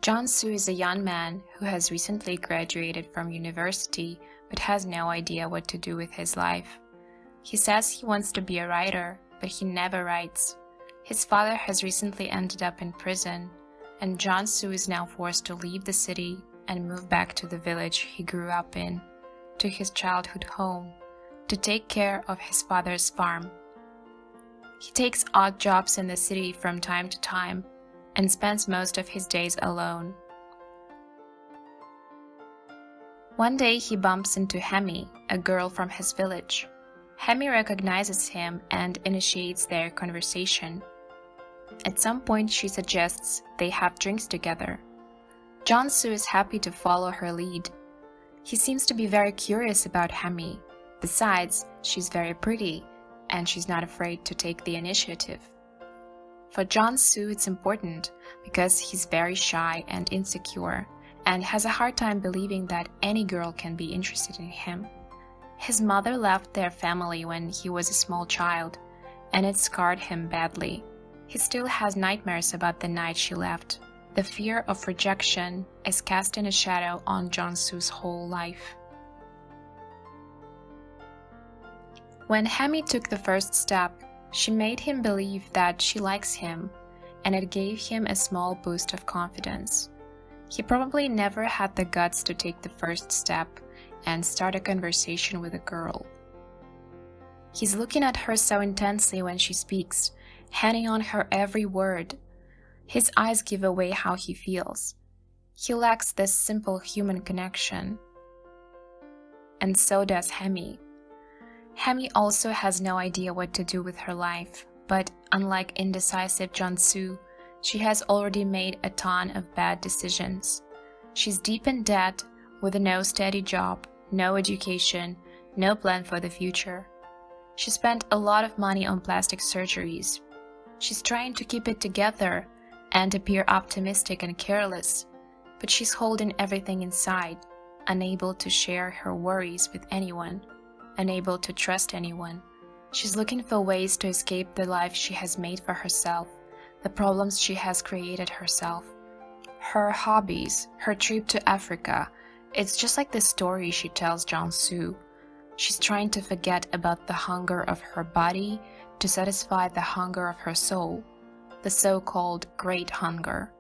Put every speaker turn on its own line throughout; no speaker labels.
Jong-seo is a young man who has recently graduated from university but has no idea what to do with his life. He says he wants to be a writer, but he never writes. His father has recently ended up in prison, and Jong-seo is now forced to leave the city and move back to the village he grew up in, to his childhood home, to take care of his father's farm. He takes odd jobs in the city from time to time and spends most of his days alone. One day he bumps into Hemi, a girl from his village. Hemi recognizes him and initiates their conversation. At some point she suggests they have drinks together. Jong-seo is happy to follow her lead. He seems to be very curious about Hemi. Besides, she's very pretty, and she's not afraid to take the initiative. For Jong-seo, it's important because he's very shy and insecure, and has a hard time believing that any girl can be interested in him. His mother left their family when he was a small child, and it scarred him badly. He still has nightmares about the night she left. The fear of rejection is casting a shadow on Jong-seo's whole life. When Hemi took the first step, she made him believe that she likes him, and it gave him a small boost of confidence. He probably never had the guts to take the first step and start a conversation with a girl. He's looking at her so intensely when she speaks, handing on her every word. His eyes give away how he feels. He lacks this simple human connection. And so does Hemi. Hemi also has no idea what to do with her life, but unlike indecisive Jong-seo, she has already made a ton of bad decisions. She's deep in debt, with no steady job, no education, no plan for the future. She spent a lot of money on plastic surgeries. She's trying to keep it together and appear optimistic and careless, but she's holding everything inside, unable to share her worries with anyone, unable to trust anyone. She's looking for ways to escape the life she has made for herself, the problems she has created herself. Her hobbies, her trip to Africa, it's just like the story she tells Jong-seo. She's trying to forget about the hunger of her body to satisfy the hunger of her soul, the so-called great hunger.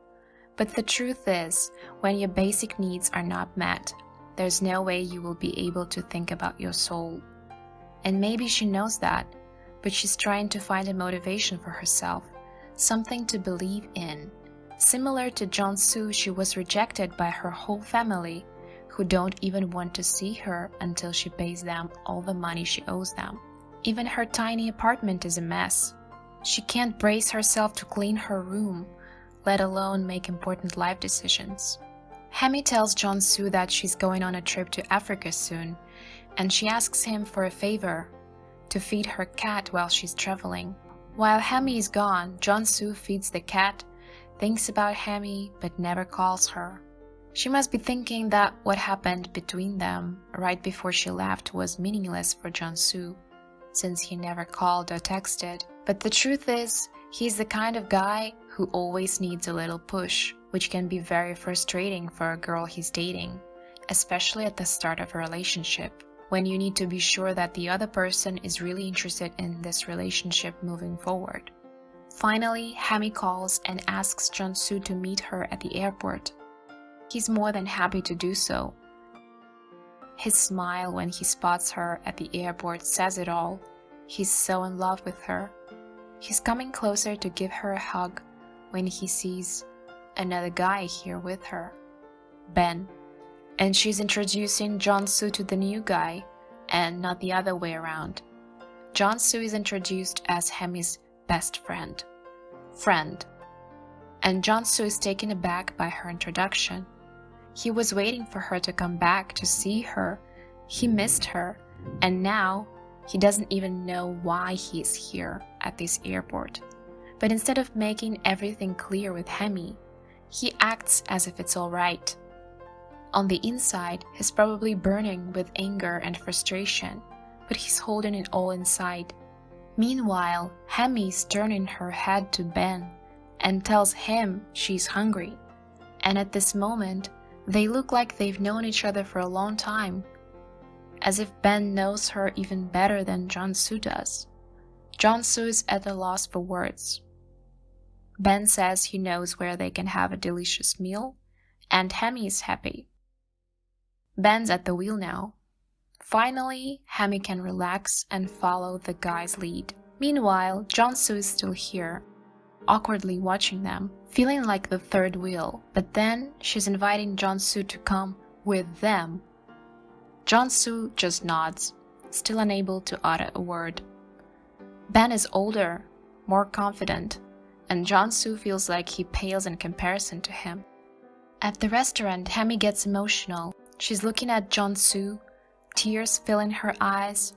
But the truth is, when your basic needs are not met, there's no way you will be able to think about your soul. And maybe she knows that, but she's trying to find a motivation for herself, something to believe in. Similar to Jong-seo, she was rejected by her whole family, who don't even want to see her until she pays them all the money she owes them. Even her tiny apartment is a mess. She can't brace herself to clean her room, let alone make important life decisions. Hemi tells Jong-seo that she's going on a trip to Africa soon, and she asks him for a favor, to feed her cat while she's traveling. While Hemi is gone, Jong-seo feeds the cat, thinks about Hemi, but never calls her. She must be thinking that what happened between them right before she left was meaningless for Jong-seo, since he never called or texted. But the truth is, he's the kind of guy who always needs a little push, which can be very frustrating for a girl he's dating, especially at the start of a relationship, when you need to be sure that the other person is really interested in this relationship moving forward. Finally, Hemi calls and asks Jong-seo to meet her at the airport. He's more than happy to do so. His smile when he spots her at the airport says it all. He's so in love with her. He's coming closer to give her a hug when he sees another guy here with her, Ben. And she's introducing Jong-seo to the new guy, and not the other way around. Jong-seo is introduced as Hemi's best friend. And Jong-seo is taken aback by her introduction. He was waiting for her to come back to see her. He missed her, and now he doesn't even know why he's here at this airport. But instead of making everything clear with Hemi, he acts as if it's all right. On the inside, he's probably burning with anger and frustration, but he's holding it all inside. Meanwhile, Hemi's turning her head to Ben and tells him she's hungry. and at this moment, they look like they've known each other for a long time, as if Ben knows her even better than Jong-soo does. Jong-soo is at a loss for words. Ben says he knows where they can have a delicious meal, and Hemi is happy. Ben's at the wheel now. Finally, Hemi can relax and follow the guy's lead. Meanwhile, Jong-soo is still here, awkwardly watching them, feeling like the third wheel, but then she's inviting Jong-soo to come with them. Jong-soo just nods, still unable to utter a word. Ben is older, more confident, and Jong-soo feels like he pales in comparison to him. At the restaurant, Hemi gets emotional. She's looking at Jong-soo, tears filling her eyes,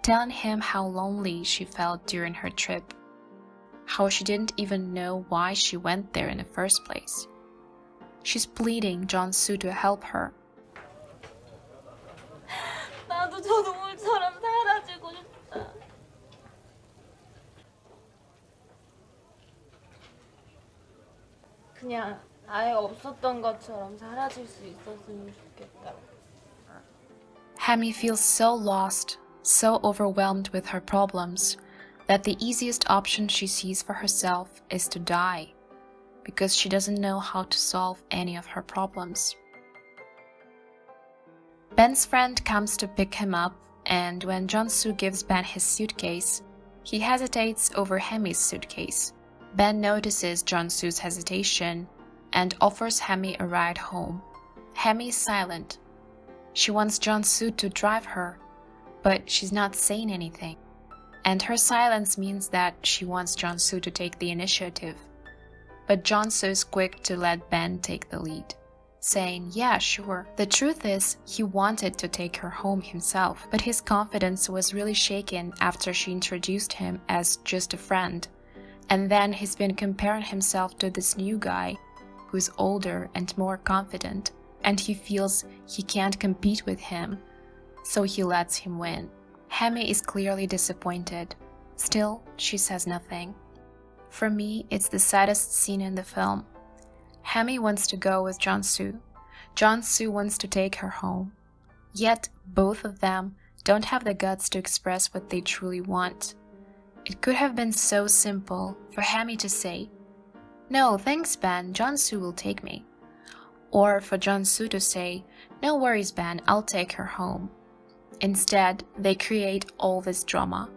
telling him how lonely she felt during her trip, how she didn't even know why she went there in the first place. She's pleading Jong-soo to help her.
나도 저 동물처럼 사라지고 싶다. 그냥 아예 없었던 것처럼 사라질 수 있었으면 좋겠다.
Hemi feels so lost, so overwhelmed with her problems, that the easiest option she sees for herself is to die, because she doesn't know how to solve any of her problems. Ben's friend comes to pick him up, and when Jong-soo gives Ben his suitcase, he hesitates over Hemi's suitcase. Ben notices Jong-soo's hesitation and offers Hemi a ride home. Hemi is silent. She wants Jong-soo to drive her, but she's not saying anything. And her silence means that she wants Jong-soo to take the initiative. But Jong-soo is quick to let Ben take the lead, saying, yeah, sure. The truth is, he wanted to take her home himself, but his confidence was really shaken after she introduced him as just a friend. And then he's been comparing himself to this new guy, who's older and more confident, and he feels he can't compete with him, so he lets him win. Hemi is clearly disappointed. Still, she says nothing. For me, it's the saddest scene in the film. Hemi wants to go with Jong-soo. Jong-soo wants to take her home. Yet, both of them don't have the guts to express what they truly want. It could have been so simple for Hemi to say, "No, thanks, Ben, Jong-soo will take me." Or for Jong-soo to say, "No worries, Ben, I'll take her home." Instead, they create all this drama,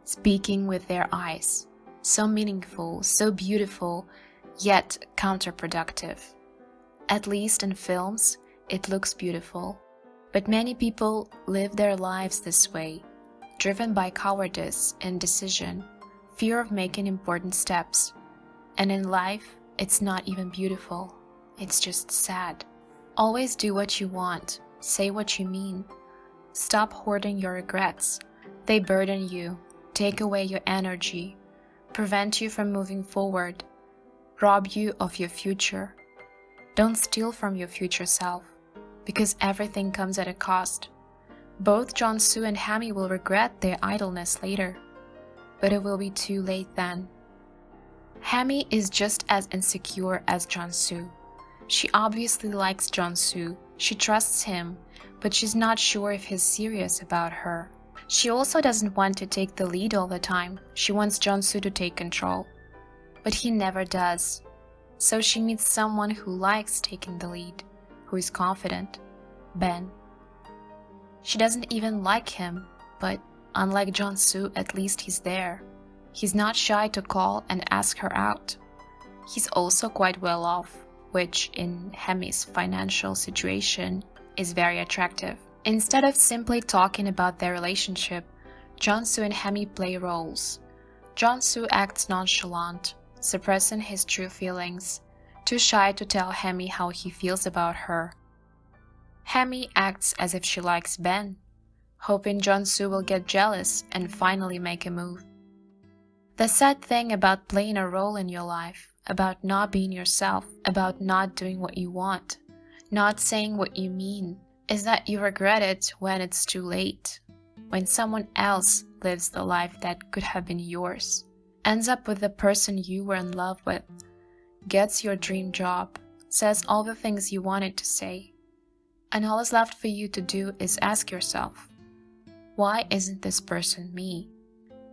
speaking with their eyes. So meaningful, so beautiful, yet counterproductive. At least in films, it looks beautiful. But many people live their lives this way, driven by cowardice, indecision, fear of making important steps. And in life, it's not even beautiful. It's just sad. Always do what you want. Say what you mean. Stop hoarding your regrets. They burden you, take away your energy, prevent you from moving forward, rob you of your future. Don't steal from your future self, because everything comes at a cost. Both Jong-soo and Hemi will regret their idleness later, but it will be too late then. Hemi is just as insecure as Jong-soo. She obviously likes Jong-soo, she trusts him, but she's not sure if he's serious about her. She also doesn't want to take the lead all the time. She wants Jong-soo to take control. But he never does. So she meets someone who likes taking the lead, who is confident, Ben. She doesn't even like him, but unlike Jong-soo, at least he's there. He's not shy to call and ask her out. He's also quite well off, which in Hemi's financial situation is very attractive. Instead of simply talking about their relationship, Jong-soo and Hemi play roles. Jong-soo acts nonchalant, suppressing his true feelings, too shy to tell Hemi how he feels about her. Hemi acts as if she likes Ben, hoping Jong-soo will get jealous and finally make a move. The sad thing about playing a role in your life, about not being yourself, about not doing what you want, not saying what you mean, is that you regret it when it's too late, when someone else lives the life that could have been yours, ends up with the person you were in love with, gets your dream job, says all the things you wanted to say, and all is left for you to do is ask yourself, why isn't this person me?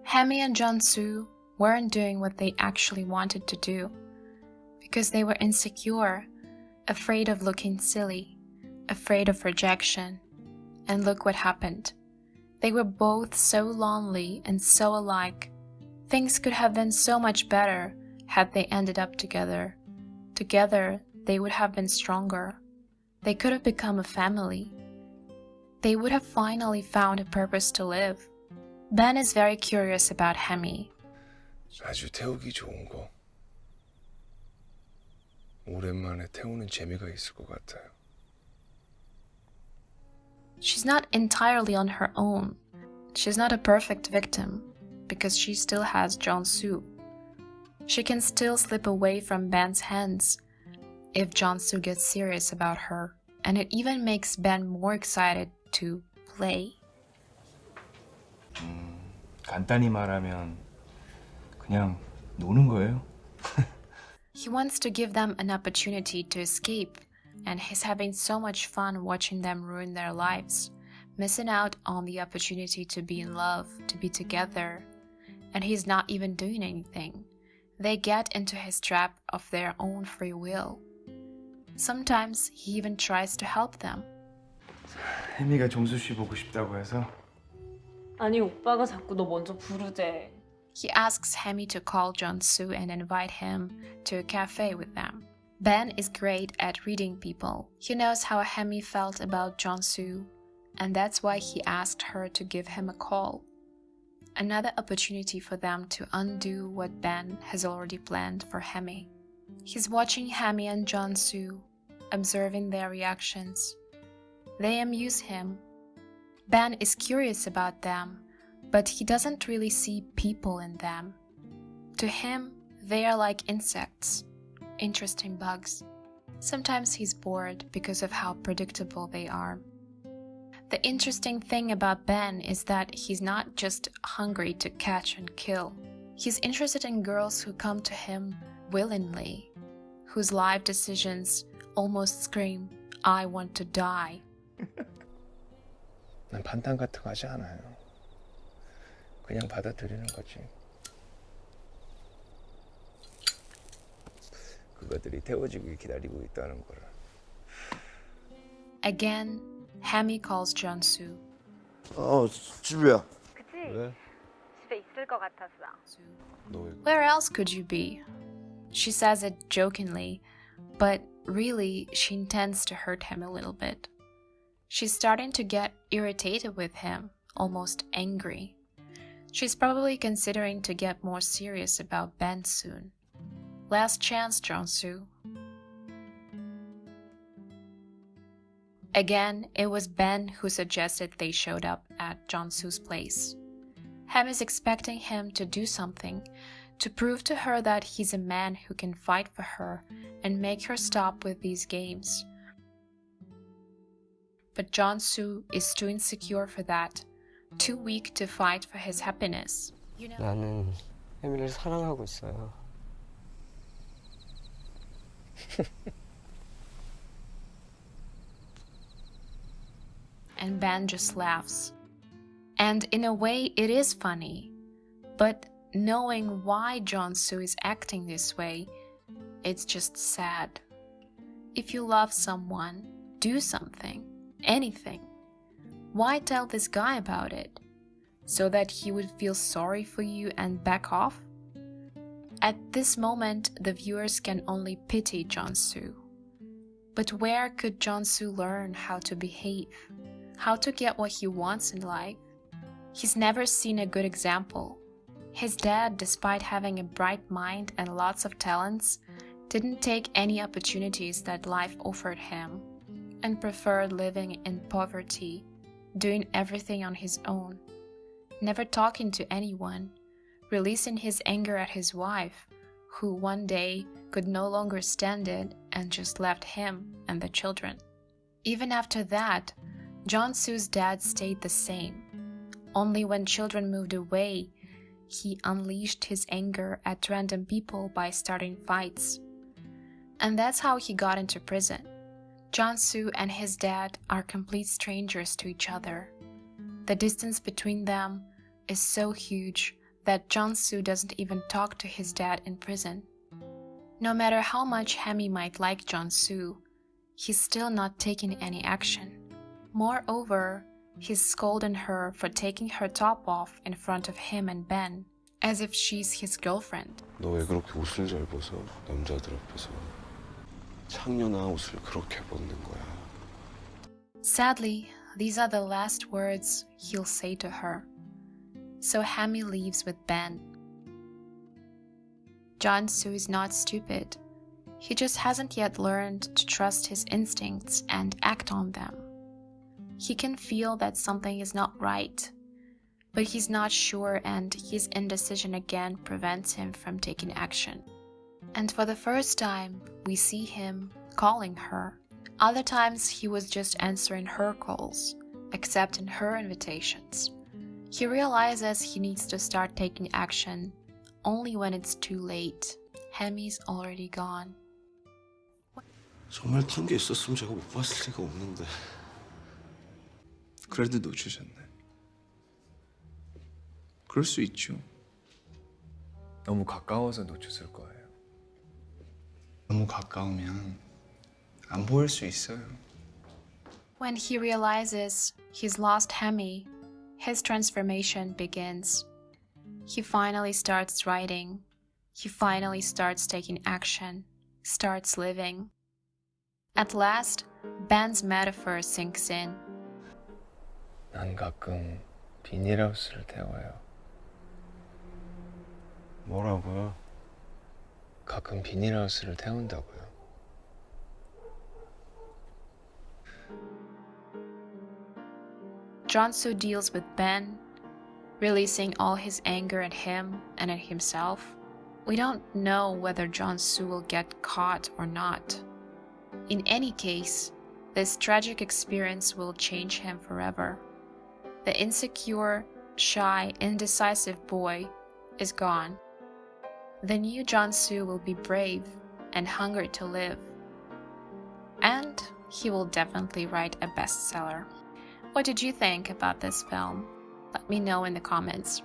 Hemi and Jong-seo weren't doing what they actually wanted to do because they were insecure, afraid of looking silly, afraid of rejection. And look what happened. They were both so lonely and so alike. Things could have been so much better had they ended up together. Together, they would have been stronger. They could have become a family. They would have finally found a purpose to live. Ben is very curious about Hemi.
아주 태우기 좋은 거. 오랜만에 태우는 재미가 있을 것 같아요.
She's not entirely on her own. She's not a perfect victim because she still has Jong-soo. She can still slip away from Ben's hands if Jong-soo gets serious about her, and it even makes Ben more excited to play.
간단히 말하면 그냥 노는 거예요.
He wants to give them an opportunity to escape, and he's having so much fun watching them ruin their lives, missing out on the opportunity to be in love, to be together, and he's not even doing anything. They get into his trap of their own free will. Sometimes he even tries to help them.
혜미가 정수 씨 보고 싶다고 해서
아니 오빠가 자꾸 너 먼저 부르재.
He asks Hemi to call Jong-soo and invite him to a cafe with them. Ben is great at reading people. He knows how Hemi felt about Jong-soo, and that's why he asked her to give him a call. Another opportunity for them to undo what Ben has already planned for Hemi. He's watching Hemi and Jong-soo, observing their reactions. They amuse him. Ben is curious about them, but he doesn't really see people in them. To him, they are like insects, interesting bugs. Sometimes he's bored because of how predictable they are. The interesting thing about Ben is that he's not just hungry to catch and kill. He's interested in girls who come to him willingly, whose life decisions almost scream, I want to die.
난 판단 같은 거 하지 않아요. 그냥 받아들이는 거지. 그것들이 태워지길 기다리고 있다는 거를.
Again, Hemi calls Jong-soo.
집이야.
그치?
왜?
집에 있을 것 같았어.
너
Where else could you be? She says it jokingly, but really she intends to hurt him a little bit. She's starting to get irritated with him, almost angry. She's probably considering to get more serious about Ben soon. Last chance, Jong-soo. Again, it was Ben who suggested they showed up at Jong-soo's place. Hem is expecting him to do something, to prove to her that he's a man who can fight for her and make her stop with these games. But Jong-soo is too insecure for that, too weak to fight for his happiness.
나는 혜미를 사랑하고 있어요.
And Ben just laughs. And in a way, it is funny. But knowing why Jong-soo is acting this way, it's just sad. If you love someone, do something, anything. Why tell this guy about it? So that he would feel sorry for you and back off? At this moment, the viewers can only pity Jong-soo. But where could Jong-soo learn how to behave? How to get what he wants in life? He's never seen a good example. His dad, despite having a bright mind and lots of talents, didn't take any opportunities that life offered him and preferred living in poverty, doing everything on his own, never talking to anyone, releasing his anger at his wife, who one day could no longer stand it and just left him and the children. Even after that, Jong-soo's dad stayed the same. Only when children moved away, he unleashed his anger at random people by starting fights. And that's how he got into prison. Jong-seo and his dad are complete strangers to each other. The distance between them is so huge that Jong-seo doesn't even talk to his dad in prison. No matter how much Hemi might like Jong-seo, he's still not taking any action. Moreover, he's scolding her for taking her top off in front of him and Ben, as if she's his girlfriend.
너 왜 그렇게 옷을 잘 벗어? 남자들 앞에서 창녀나 옷을 그렇게 벗는 거야.
Sadly, these are the last words he'll say to her. So Hemi leaves with Ben. Jong-seo is not stupid. He just hasn't yet learned to trust his instincts and act on them. He can feel that something is not right, but he's not sure, and his indecision again prevents him from taking action. And for the first time, we see him calling her. Other times he was just answering her calls, accepting her invitations. He realizes he needs to start taking action only when it's too late. Hemi's already gone.
정말 탄 게 있었으면 제가 못 봤을 리가 없는데.
그래도 놓치셨네. 그럴 수 있죠. 너무 가까워서 놓쳤을 거예요. 너무 가까우면 안 보일 수 있어요.
When he realizes he's lost Hemi, his transformation begins. He finally starts writing. He finally starts taking action, starts living. At last, Ben's metaphor sinks in.
난 가끔 비닐하우스를 태워요.
뭐라고요?
가끔 비닐하우스를 태운다고요.
Jong-seo deals with Ben, releasing all his anger at him and at himself. We don't know whether Jong-seo will get caught or not. In any case, this tragic experience will change him forever. The insecure, shy, indecisive boy is gone. The new Jong-seo will be brave and hungry to live. And he will definitely write a bestseller. What did you think about this film? Let me know in the comments.